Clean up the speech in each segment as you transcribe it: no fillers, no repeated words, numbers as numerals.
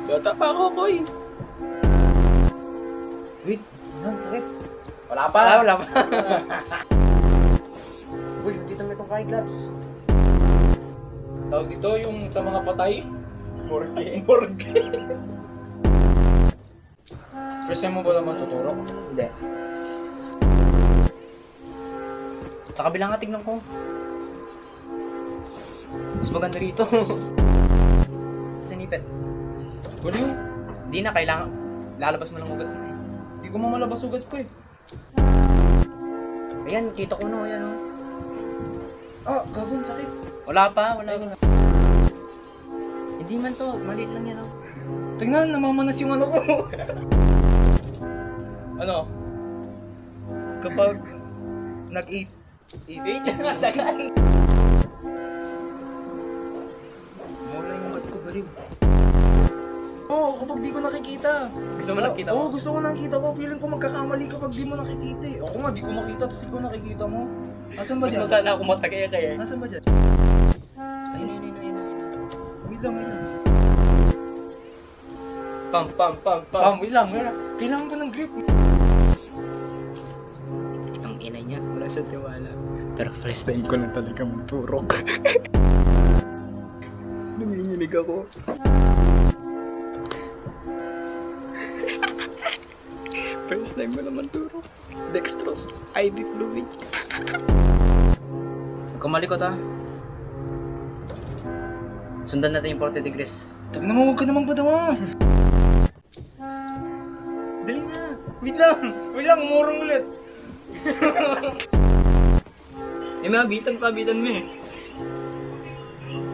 Bata pa ako, Koy. Wait, yan, sakit. Wala pa. Wala pa. Uy, dito mo itong kahit gloves. Tawag dito yung sa mga patay. Morgue. Morgue. First time mo ba naman tuturo? Hindi. Sa kabilang nga tignan ko. Mas maganda rito. Sinipit. Wala yun. Hindi na, kailangan. Lalabas mo ng ugat mo eh. Hindi ko mamalabas ugat ko eh. Ayan, kita ko no, ayan o. Ah, gagawin sakit. Wala pa. Hindi man to, maliit lang yan o. Tingnan, namamanas yung ano ko. Ano? Kapag nag-eat. Eat na sagan. Mawala yung ugat ko, baliw. Oo, kapag di ko nakikita. Gusto mo nakita mo? Oo, gusto ko nakikita ko. Feeling ko magkakamali kapag di mo nakikita eh. Ako nga, di ko makita, tapos di ko nakikita mo. Asan ba Mas dyan? masana ako matagaya kaya. Asan ba dyan? Ayun. Wait lang. Pam. Wait lang. Kailangan ko ng grip. Ang ina niya, wala siya tiwala. Pero first time ko na talaga magturok. Nanginginig ako. First time mo naman turok. Dextrose, IV fluid. Kumalikot ah. Sundan natin yung 40 degrees. Tagna mo, huwag ka namang patawa. Dali na. Wait lang, umurong ulit. Eh mga bitan mo eh.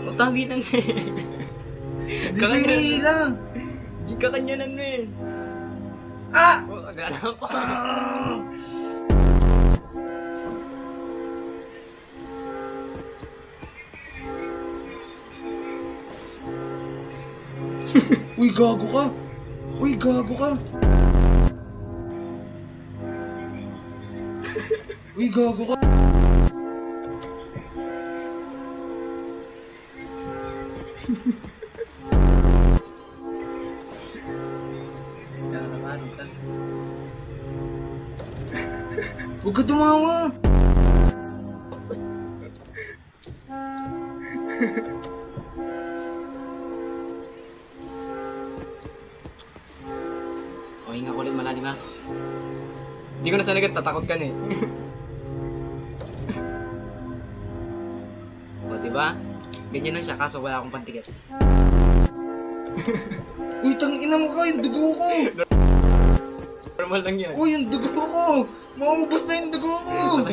Utang bitan mo eh. Bibili lang. Kakanyanan mo eh. Ah! Oh, agala pa. Uy, gago ka. Uy, gago ka. Huwag ka tumawa. O, hinga ko ulit malalim ha. Hindi ko na sana tatakot ka na eh. O, diba? Ganyan lang siya kaso wala akong pantikit. Uy, tangina mo ka, yung dugo ko. Normal lang yan. Uy, yung dugo ko. Maubos na yung dugo ko.